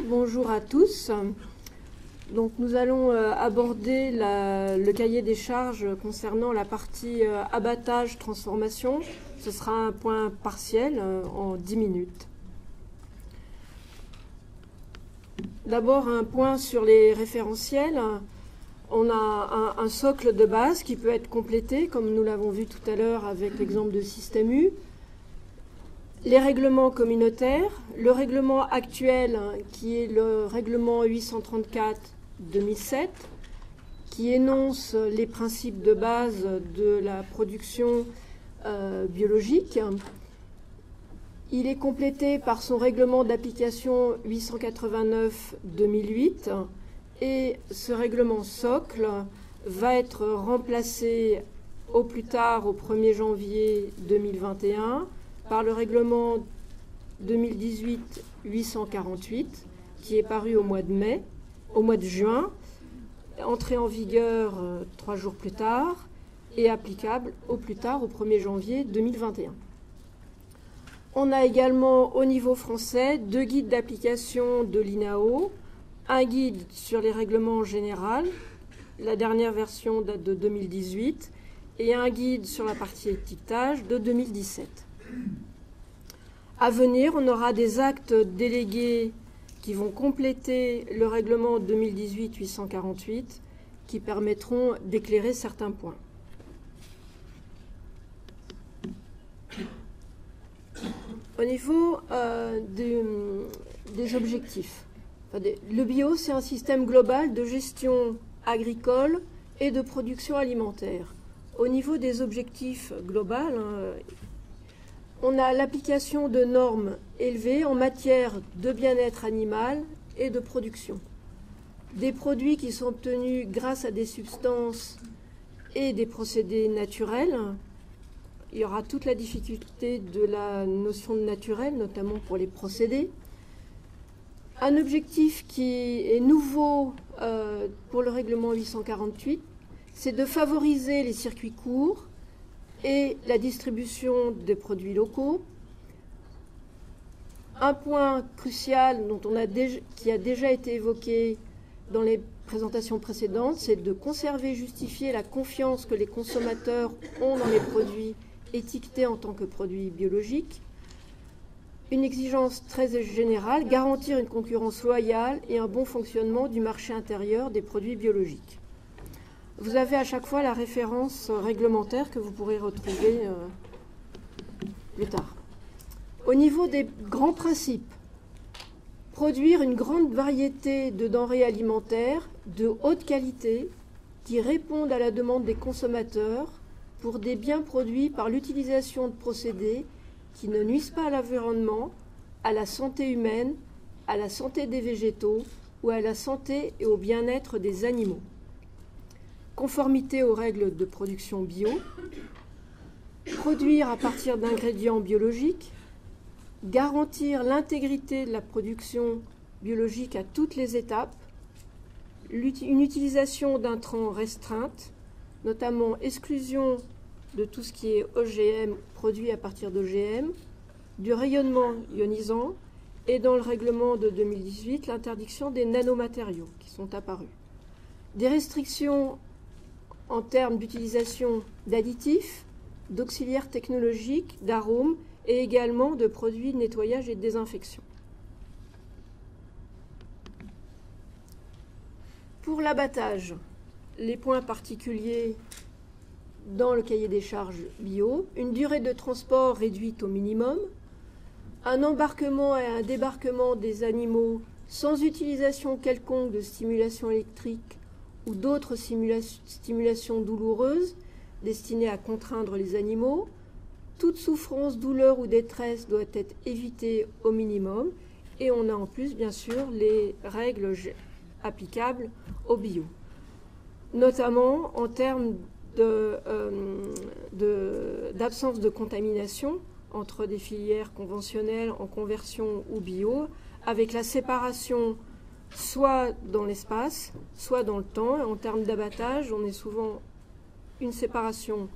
Bonjour à tous. Donc, nous allons aborder le cahier des charges concernant la partie abattage, transformation. Ce sera un point partiel en 10 minutes. D'abord, un point sur les référentiels. On a un socle de base qui peut être complété, comme nous l'avons vu tout à l'heure avec l'exemple de Système U. Les règlements communautaires, le règlement actuel qui est le règlement 834/2007 qui énonce les principes de base de la production biologique. Il est complété par son règlement d'application 889/2008 et ce règlement socle va être remplacé au plus tard au 1er janvier 2021 par le règlement 2018-848 qui est paru au mois de juin, entré en vigueur 3 jours plus tard et applicable au plus tard au 1er janvier 2021. On a également au niveau français 2 guides d'application de l'INAO, un guide sur les règlements en général, la dernière version date de 2018, et un guide sur la partie étiquetage de 2017. À venir, on aura des actes délégués qui vont compléter le règlement 2018-848 qui permettront d'éclairer certains points. Au niveau des objectifs, le bio, c'est un système global de gestion agricole et de production alimentaire. Au niveau des objectifs globaux, on a l'application de normes élevées en matière de bien-être animal et de production. Des produits qui sont obtenus grâce à des substances et des procédés naturels. Il y aura toute la difficulté de la notion de naturel, notamment pour les procédés. Un objectif qui est nouveau pour le règlement 848, c'est de favoriser les circuits courts et la distribution des produits locaux. Un point crucial qui a déjà été évoqué dans les présentations précédentes, c'est de conserver et justifier la confiance que les consommateurs ont dans les produits étiquetés en tant que produits biologiques. Une exigence très générale, garantir une concurrence loyale et un bon fonctionnement du marché intérieur des produits biologiques. Vous avez à chaque fois la référence réglementaire que vous pourrez retrouver plus tard. Au niveau des grands principes, produire une grande variété de denrées alimentaires de haute qualité qui répondent à la demande des consommateurs pour des biens produits par l'utilisation de procédés qui ne nuisent pas à l'environnement, à la santé humaine, à la santé des végétaux ou à la santé et au bien-être des animaux. Conformité aux règles de production bio, produire à partir d'ingrédients biologiques, garantir l'intégrité de la production biologique à toutes les étapes, une utilisation d'intrants restreinte, notamment exclusion de tout ce qui est OGM, produit à partir d'OGM, du rayonnement ionisant et dans le règlement de 2018, l'interdiction des nanomatériaux qui sont apparus. Des restrictions en termes d'utilisation d'additifs, d'auxiliaires technologiques, d'arômes et également de produits de nettoyage et de désinfection. Pour l'abattage, les points particuliers dans le cahier des charges bio, une durée de transport réduite au minimum, un embarquement et un débarquement des animaux sans utilisation quelconque de stimulation électrique ou d'autres stimulations douloureuses destinées à contraindre les animaux. Toute souffrance, douleur ou détresse doit être évitée au minimum. Et on a en plus, bien sûr, les règles applicables au bio, notamment en termes d'absence de contamination entre des filières conventionnelles en conversion ou bio, avec la séparation soit dans l'espace, soit dans le temps. En termes d'abattage, on est souvent une séparation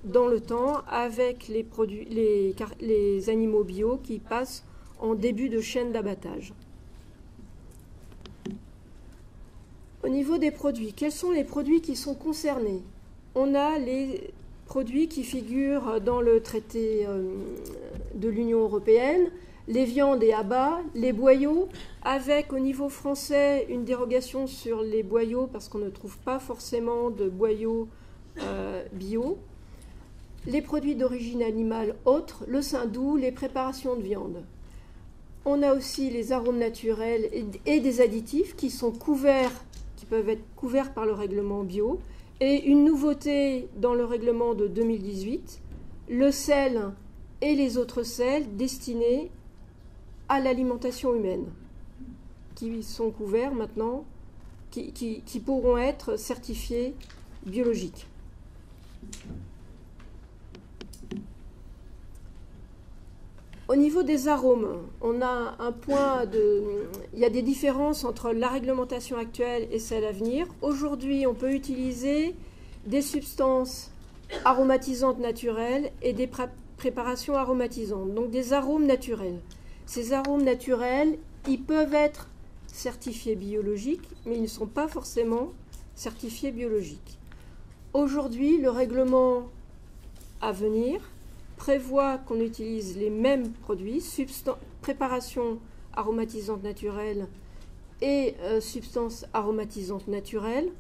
dans le temps avec les animaux bio qui passent en début de chaîne d'abattage. niveau des produits, quels sont les produits qui sont concernés? On a les produits qui figurent dans le traité de l'Union européenne, les viandes et abats, les boyaux, avec au niveau français une dérogation sur les boyaux parce qu'on ne trouve pas forcément de boyaux bio, les produits d'origine animale autres, le saindoux, les préparations de viande. On a aussi les arômes naturels et des additifs qui sont couverts, qui peuvent être couverts par le règlement bio. Et une nouveauté dans le règlement de 2018, le sel et les autres sels destinés à l'alimentation humaine, qui sont couverts maintenant, qui pourront être certifiés biologiques. Au niveau des arômes, on a un point il y a des différences entre la réglementation actuelle et celle à venir. Aujourd'hui, on peut utiliser des substances aromatisantes naturelles et des préparations aromatisantes, donc des arômes naturels. Ces arômes naturels, ils peuvent être certifiés biologiques, mais ils ne sont pas forcément certifiés biologiques. Aujourd'hui, le règlement à venir prévoit qu'on utilise les mêmes produits, préparations aromatisantes naturelles et substances aromatisantes naturelles,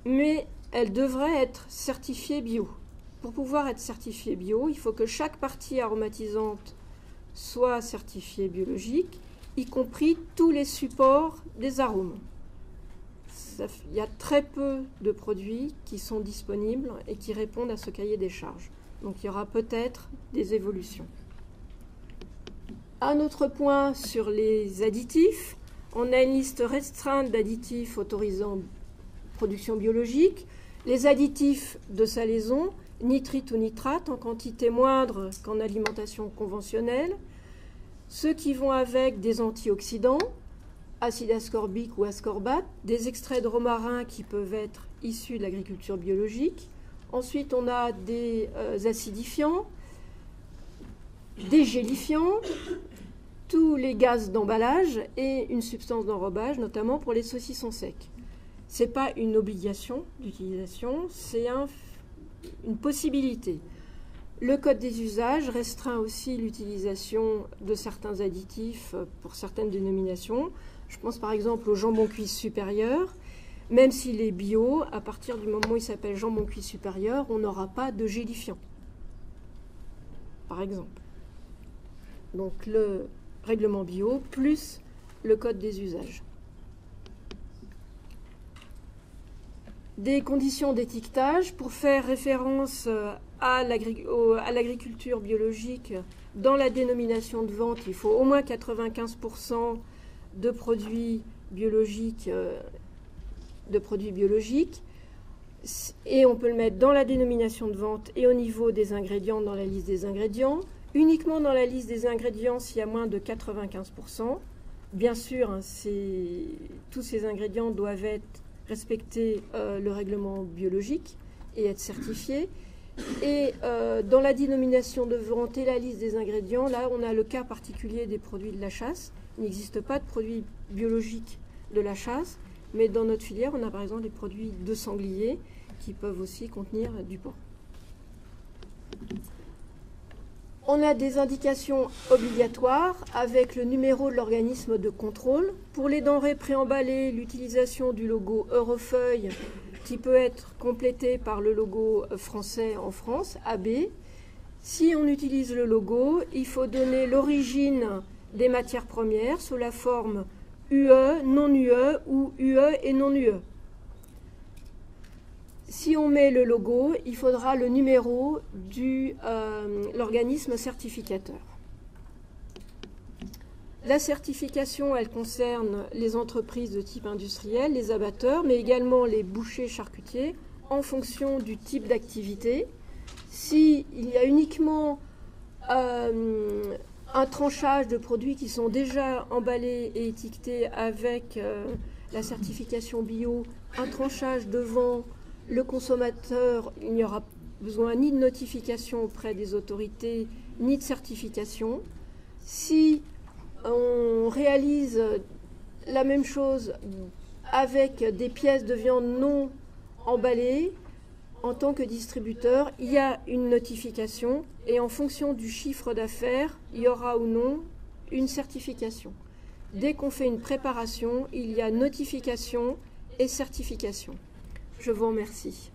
mais elles devraient être certifiées bio. Pour pouvoir être certifiées bio, il faut que chaque partie aromatisante soit certifiée biologique, y compris tous les supports des arômes. Il y a très peu de produits qui sont disponibles et qui répondent à ce cahier des charges. Donc il y aura peut-être des évolutions. Un autre point sur les additifs. On a une liste restreinte d'additifs autorisant production biologique. Les additifs de salaison, nitrite ou nitrate, en quantité moindre qu'en alimentation conventionnelle. Ceux qui vont avec des antioxydants, acide ascorbique ou ascorbate, des extraits de romarin qui peuvent être issus de l'agriculture biologique. Ensuite, on a des acidifiants, des gélifiants, tous les gaz d'emballage et une substance d'enrobage, notamment pour les saucissons secs. Ce n'est pas une obligation d'utilisation, c'est une possibilité. Le code des usages restreint aussi l'utilisation de certains additifs pour certaines dénominations. Je pense par exemple au jambon cuit supérieur. Même s'il est bio, à partir du moment où il s'appelle jambon cuit supérieur, on n'aura pas de gélifiant, par exemple. Donc le règlement bio plus le code des usages. Des conditions d'étiquetage pour faire référence à l'agriculture biologique. Dans la dénomination de vente, il faut au moins 95% de produits biologiques. Et on peut le mettre dans la dénomination de vente et au niveau des ingrédients, dans la liste des ingrédients. Uniquement dans la liste des ingrédients s'il y a moins de 95%. Bien sûr, hein, tous ces ingrédients doivent respecter le règlement biologique et être certifiés. Et dans la dénomination de vente et la liste des ingrédients, là on a le cas particulier des produits de la chasse. Il n'existe pas de produits biologiques de la chasse. Mais dans notre filière, on a par exemple des produits de sanglier qui peuvent aussi contenir du porc. On a des indications obligatoires avec le numéro de l'organisme de contrôle. Pour les denrées préemballées, l'utilisation du logo Eurofeuille qui peut être complété par le logo français en France, AB. Si on utilise le logo, il faut donner l'origine des matières premières sous la forme UE, non-UE ou UE et non-UE. Si on met le logo, il faudra le numéro de l'organisme certificateur. La certification, elle concerne les entreprises de type industriel, les abatteurs, mais également les bouchers charcutiers, en fonction du type d'activité. S'il y a uniquement un tranchage de produits qui sont déjà emballés et étiquetés avec la certification bio, un tranchage devant le consommateur, il n'y aura besoin ni de notification auprès des autorités, ni de certification. Si on réalise la même chose avec des pièces de viande non emballées, en tant que distributeur, il y a une notification et en fonction du chiffre d'affaires, il y aura ou non une certification. Dès qu'on fait une préparation, il y a notification et certification. Je vous remercie.